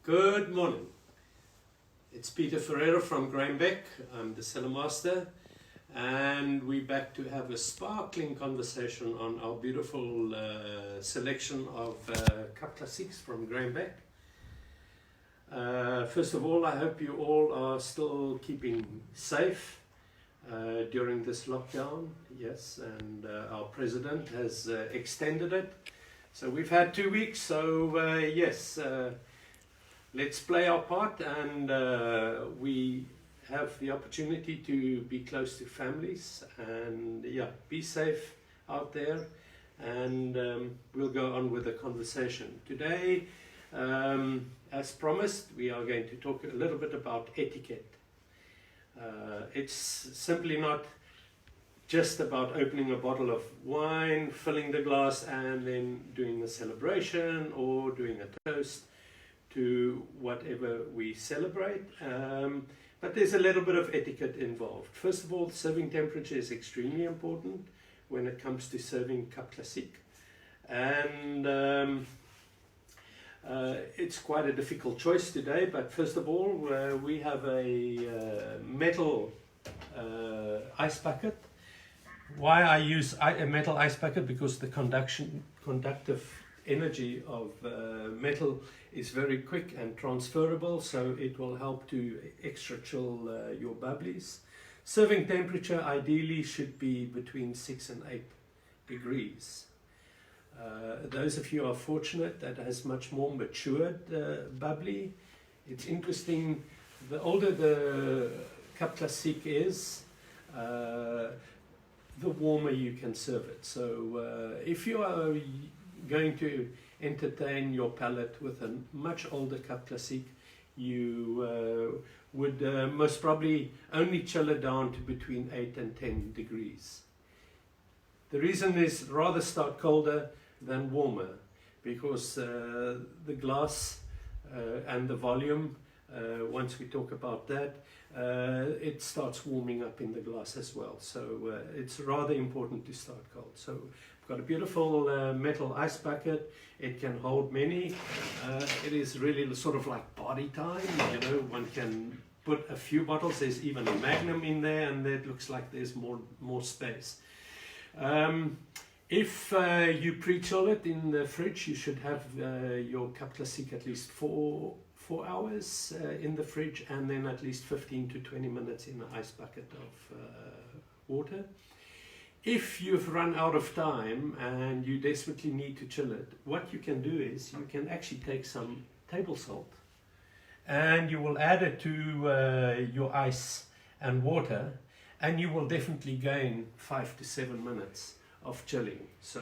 Good morning. It's Peter Ferreira from Beck. I'm the Cellar Master, and we're back to have a sparkling conversation on our beautiful selection of Cap Classiques from Beck. First of all, I hope you all are still keeping safe during this lockdown. Yes, and our president has extended it. So we've had 2 weeks, so yes, let's play our part, and we have the opportunity to be close to families, and yeah, be safe out there, and we'll go on with the conversation. Today, as promised, we are going to talk a little bit about etiquette. It's simply not just about opening a bottle of wine, filling the glass, and then doing a celebration or doing a toast to whatever we celebrate. But there's a little bit of etiquette involved. First of all, serving temperature is extremely important when it comes to serving Cap Classique. And it's quite a difficult choice today, but first of all, we have a metal ice bucket. Why I use a metal ice bucket? Because the conductive energy of metal is very quick and transferable, so it will help to extra chill your bubblies. Serving temperature ideally should be between 6 and 8 degrees. Those of you who are fortunate that has much more matured bubbly. It's interesting, the older the Cap Classique is, the warmer you can serve it. So if you are going to entertain your palate with a much older Cap Classique, you would most probably only chill it down to between 8 and 10 degrees. The reason is rather start colder than warmer, because the glass and the volume, once we talk about that, it starts warming up in the glass as well. So it's rather important to start cold. So we've got a beautiful metal ice bucket. It can hold many. It is really sort of like party time. You know, one can put a few bottles. There's even a Magnum in there, and it looks like there's more space. If you pre-chill it in the fridge, you should have your Cap Classique at least 4 hours in the fridge, and then at least 15 to 20 minutes in an ice bucket of water. If you've run out of time and you desperately need to chill it, what you can do is you can actually take some table salt and you will add it to your ice and water, and you will definitely gain 5 to 7 minutes of chilling. So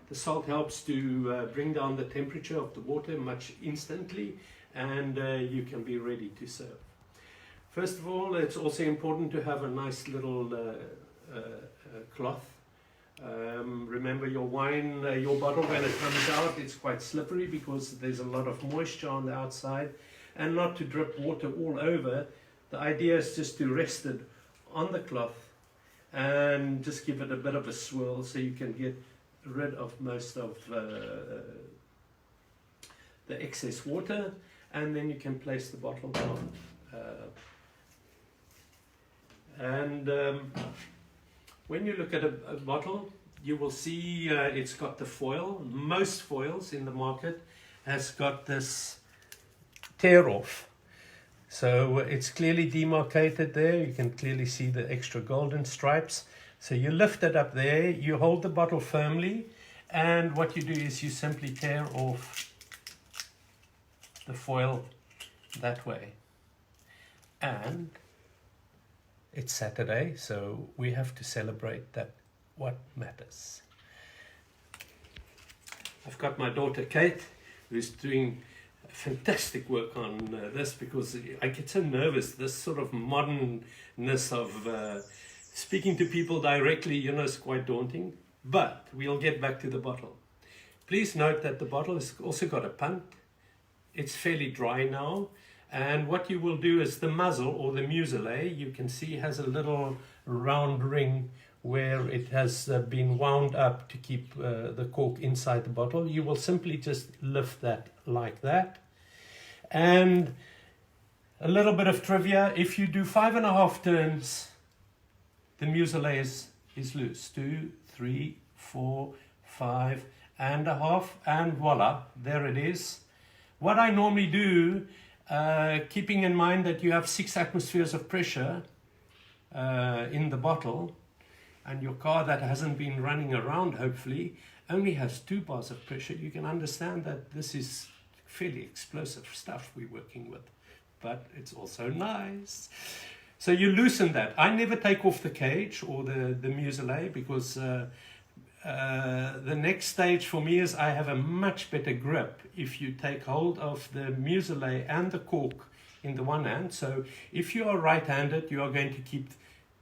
the salt helps to bring down the temperature of the water much instantly, and you can be ready to serve. First of all, it's also important to have a nice little cloth. Remember your wine, your bottle, when it comes out, it's quite slippery because there's a lot of moisture on the outside, and not to drip water all over. The idea is just to rest it on the cloth and just give it a bit of a swirl so you can get rid of most of the excess water, and then you can place the bottle down. When you look at a bottle, you will see it's got the foil. Most foils in the market has got this tear off. So it's clearly demarcated there. You can clearly see the extra golden stripes. So you lift it up there, you hold the bottle firmly, and what you do is you simply tear off the foil that way. And it's Saturday, so we have to celebrate that what matters. I've got my daughter Kate, who's doing fantastic work on this, because I get so nervous, this sort of modernness of speaking to people directly, you know, is quite daunting. But we'll get back to the bottle. Please note that the bottle has also got a punt. It's fairly dry now, and what you will do is the muzzle, or the muselet, you can see has a little round ring where it has been wound up to keep the cork inside the bottle. You will simply just lift that like that. And a little bit of trivia, if you do 5.5 turns, the muselet is loose. 2, 3, 4, 5.5, and voila, there it is. What I normally do, keeping in mind that you have 6 atmospheres of pressure in the bottle, and your car that hasn't been running around, hopefully, only has 2 bars of pressure, you can understand that this is fairly explosive stuff we're working with. But it's also nice. So you loosen that. I never take off the cage or the muselet, because the next stage for me is I have a much better grip if you take hold of the muselet and the cork in the one hand. So if you are right-handed, you are going to keep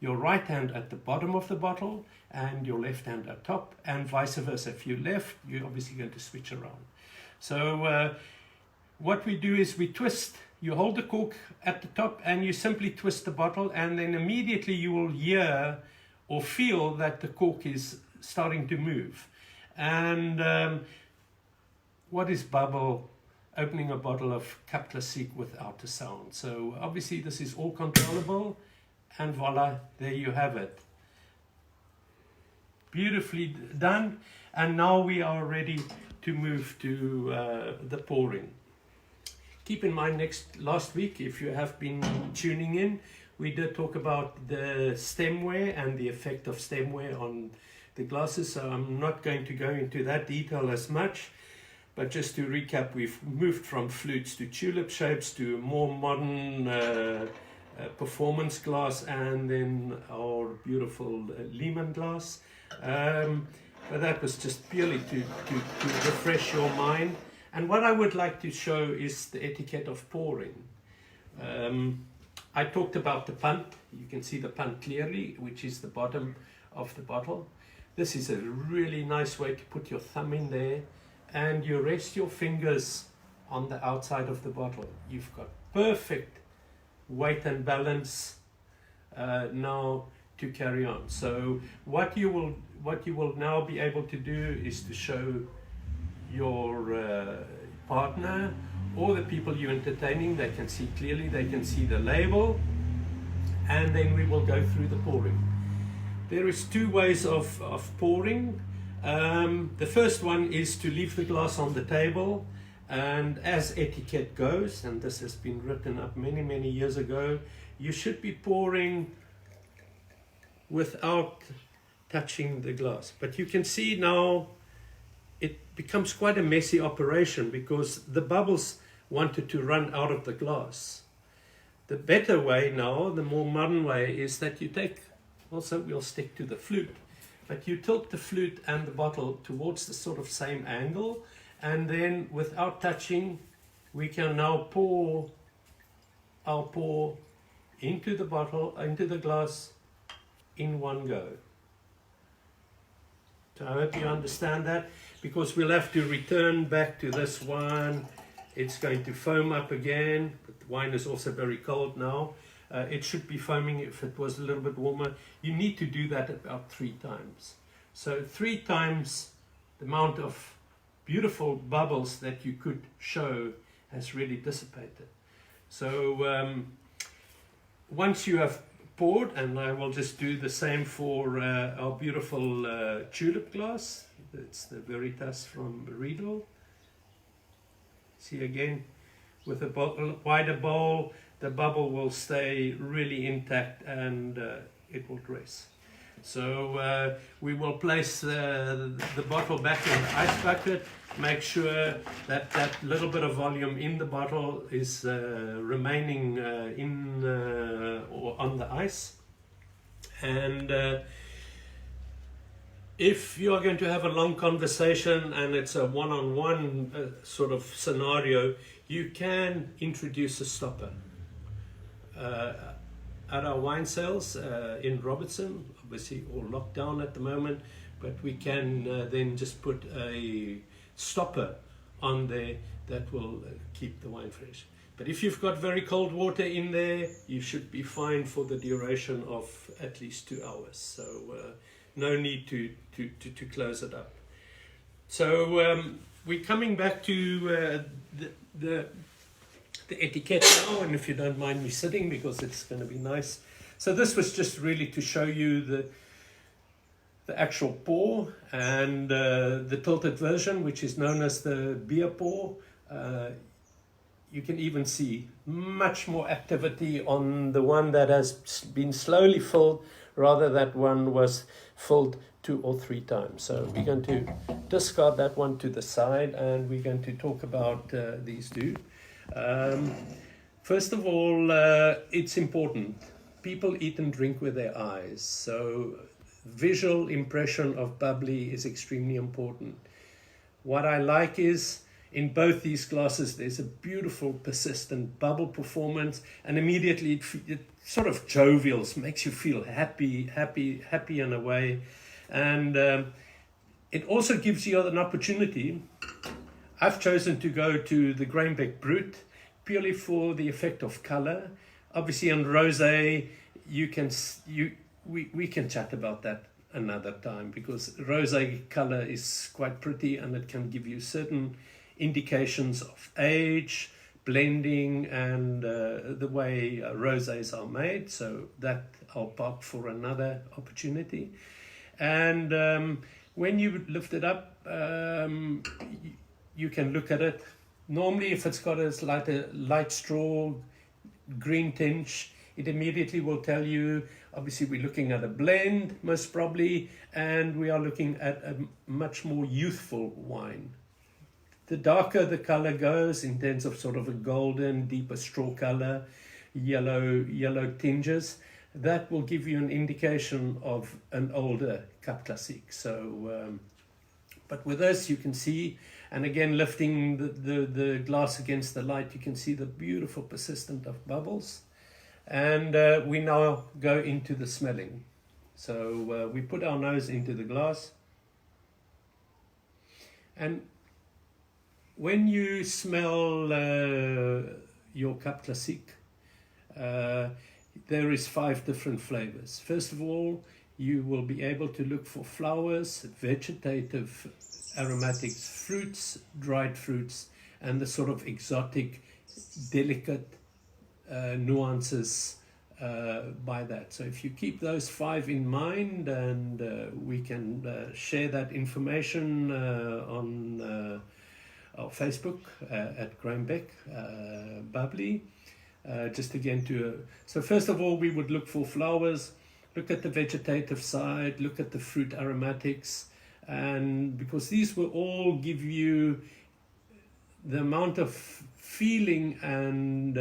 your right hand at the bottom of the bottle and your left hand at top, and vice versa. If you're left, you're obviously going to switch around. So what we do is we twist. You hold the cork at the top and you simply twist the bottle, and then immediately you will hear or feel that the cork is starting to move. And what is bubble? Opening a bottle of Cap Classique without a sound. So obviously this is all controllable, and voila, there you have it. Beautifully done. And now we are ready to move to the pouring. Keep in mind, last week, if you have been tuning in, we did talk about the stemware and the effect of stemware on the glasses, so I'm not going to go into that detail as much, but just to recap, we've moved from flutes to tulip shapes to more modern performance glass, and then our beautiful Lehman glass. But that was just purely to refresh your mind. And what I would like to show is the etiquette of pouring. I talked about the punt. You can see the punt clearly, which is the bottom of the bottle. This is a really nice way to put your thumb in there, and you rest your fingers on the outside of the bottle. You've got perfect weight and balance now to carry on. So what you will now be able to do is to show your partner or the people you're entertaining. They can see clearly, they can see the label, and then we will go through the pouring. There is 2 ways of pouring. The first one is to leave the glass on the table, and as etiquette goes, and this has been written up many years ago, you should be pouring without touching the glass. But you can see now it becomes quite a messy operation, because the bubbles wanted to run out of the glass. The better way now, the more modern way, is that you take, also we'll stick to the flute, but you tilt the flute and the bottle towards the sort of same angle, and then without touching, we can now pour our pour into the bottle, into the glass, in one go. So I hope you understand that, because we'll have to return back to this one. It's going to foam up again, but the wine is also very cold now. It should be foaming if it was a little bit warmer. You need to do that about 3 times. So 3 times the amount of beautiful bubbles that you could show has really dissipated. So once you have poured, and I will just do the same for our beautiful tulip glass. It's the Veritas from Riedel. See again, with a wider bowl, the bubble will stay really intact, and it will dress. So we will place the bottle back in the ice bucket. Make sure that that little bit of volume in the bottle is remaining in or on the ice. And if you are going to have a long conversation and it's a one-on-one sort of scenario, you can introduce a stopper. At our wine sales in Robertson, obviously all locked down at the moment, but we can then just put a stopper on there that will keep the wine fresh. But if you've got very cold water in there, you should be fine for the duration of at least 2 hours. So no need to close it up. So we're coming back to the the etiquette now, and if you don't mind me sitting, because it's going to be nice. So this was just really to show you the actual pour and the tilted version, which is known as the beer pour. You can even see much more activity on the one that has been slowly filled, rather that one was filled 2 or 3 times. So we're going to discard that one to the side, and we're going to talk about these two. First of all, it's important. People eat and drink with their eyes. So visual impression of bubbly is extremely important. What I like is, in both these glasses, there's a beautiful, persistent bubble performance, and immediately it sort of jovials, makes you feel happy in a way. And it also gives you an opportunity. I've chosen to go to the Beck Brut purely for the effect of color. Obviously, on rosé, we can chat about that another time, because rosé color is quite pretty, and it can give you certain indications of age, blending, and the way rosés are made. So that I'll park for another opportunity. And when you lift it up, you can look at it. Normally, if it's got a light straw green tinge, it immediately will tell you, obviously we're looking at a blend, most probably, and we are looking at a much more youthful wine. The darker the color goes, in terms of sort of a golden, deeper straw color, yellow tinges, that will give you an indication of an older Cap Classique. So, but with this, you can see, and again, lifting the glass against the light, you can see the beautiful persistent of bubbles. And we now go into the smelling. So we put our nose into the glass, and when you smell your Cap Classique, there is 5 different flavors. First of all, you will be able to look for flowers, vegetative aromatics, fruits, dried fruits, and the sort of exotic, delicate nuances by that. So if you keep those 5 in mind, and we can share that information on our Facebook at Beck Bubbly. Just again so first of all, we would look for flowers, look at the vegetative side, look at the fruit aromatics, and because these will all give you the amount of feeling and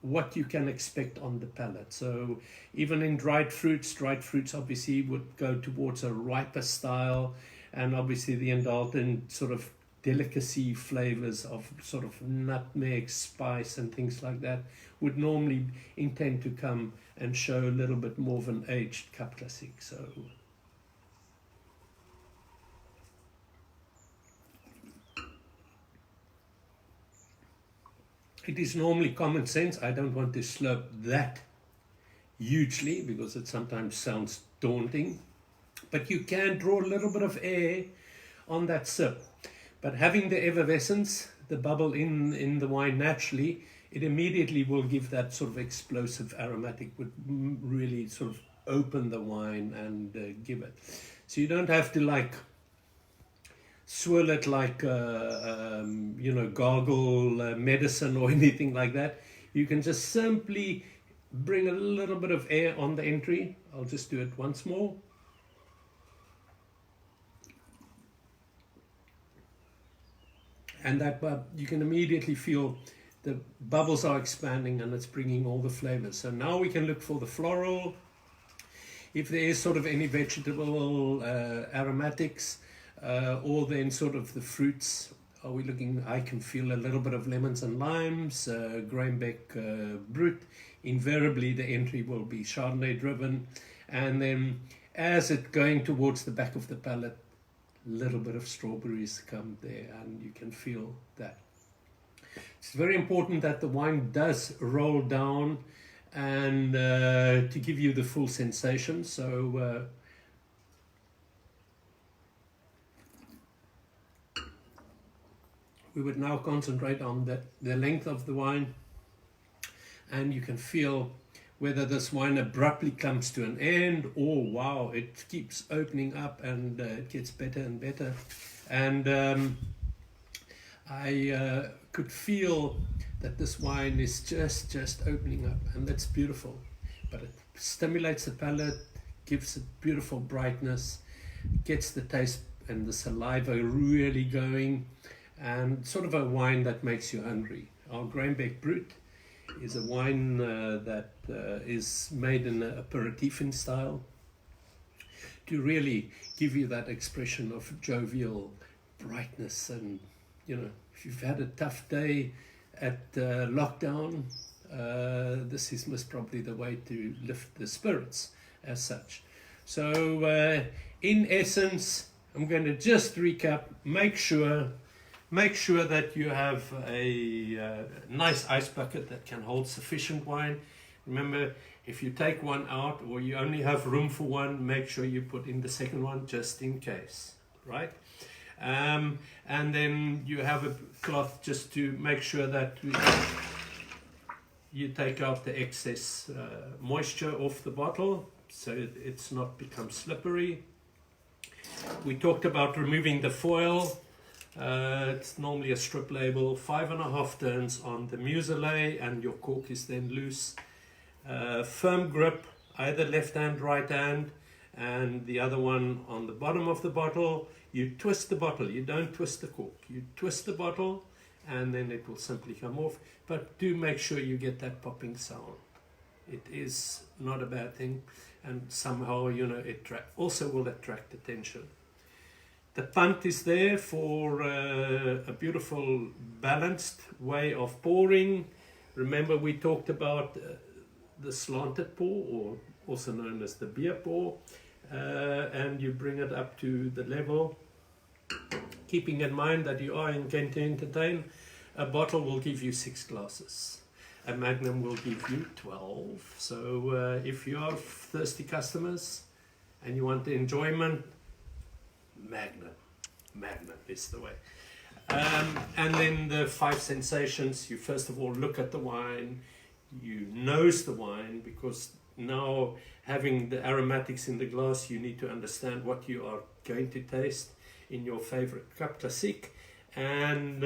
what you can expect on the palate. So even in dried fruits obviously would go towards a riper style, and obviously the indulgent sort of delicacy flavors of sort of nutmeg, spice, and things like that would normally intend to come and show a little bit more of an aged Cap Classique. So it is normally common sense. I don't want to slurp that hugely because it sometimes sounds daunting, but you can draw a little bit of air on that sip. But having the effervescence, the bubble in the wine naturally, it immediately will give that sort of explosive aromatic, would really sort of open the wine and give it. So you don't have to like swirl it like gargle medicine or anything like that. You can just simply bring a little bit of air on the entry. I'll just do it once more. And that you can immediately feel the bubbles are expanding, and it's bringing all the flavors. So now we can look for the floral. If there is sort of any vegetable aromatics, or then sort of the fruits, are we looking? I can feel a little bit of lemons and limes, Beck Brut. Invariably, the entry will be Chardonnay driven, and then as it going towards the back of the palate, little bit of strawberries come there, and you can feel that. It's very important that the wine does roll down and to give you the full sensation. So we would now concentrate on the length of the wine, and you can feel whether this wine abruptly comes to an end, or wow, it keeps opening up and it gets better and better. And I could feel that this wine is just opening up, and that's beautiful. But it stimulates the palate, gives it beautiful brightness, gets the taste and the saliva really going, and sort of a wine that makes you hungry. Our Beck Brut is a wine that is made in an aperitif style to really give you that expression of jovial brightness. And you know, if you've had a tough day at lockdown, this is most probably the way to lift the spirits as such. So in essence, I'm going to just recap. Make sure that you have a nice ice bucket that can hold sufficient wine. Remember, if you take one out or you only have room for one, make sure you put in the second one just in case, right? And then you have a cloth just to make sure that you take out the excess moisture off the bottle so it's not become slippery. We talked about removing the foil. It's normally a strip label, 5.5 turns on the muselet, and your cork is then loose. Firm grip, either left hand, right hand, and the other one on the bottom of the bottle. You twist the bottle, you don't twist the cork. You twist the bottle and then it will simply come off. But do make sure you get that popping sound. It is not a bad thing, and somehow, you know, it also will attract attention. The punt is there for a beautiful balanced way of pouring. Remember, we talked about the slanted pour, or also known as the beer pour, and you bring it up to the level, keeping in mind that you are going to entertain. A bottle will give you 6 glasses. A Magnum will give you 12. So if you are thirsty customers and you want the enjoyment, Magnum is the way. And then the 5 sensations. You first of all look at the wine, you nose the wine, because now having the aromatics in the glass, you need to understand what you are going to taste in your favorite Cap Classique, and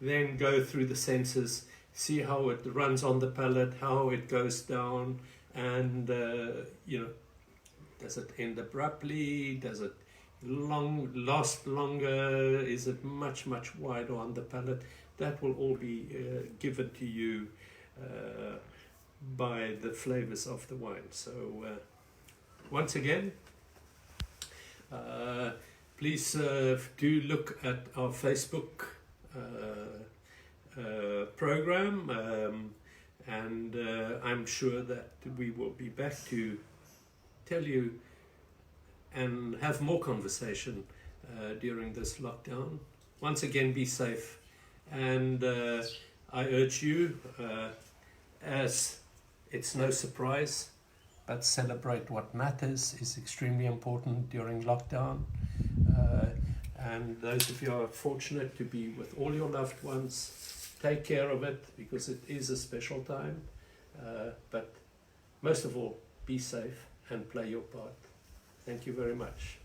then go through the senses, see how it runs on the palate, how it goes down, and you know, does it end abruptly, does it last longer, is it much wider on the palate? That will all be given to you by the flavors of the wine. So once again, please do look at our Facebook program, and I'm sure that we will be back to tell you and have more conversation during this lockdown. Once again, be safe, and I urge you, as it's no surprise, but celebrate what matters is extremely important during lockdown. And those of you who are fortunate to be with all your loved ones, take care of it, because it is a special time. But most of all, be safe and play your part. Thank you very much.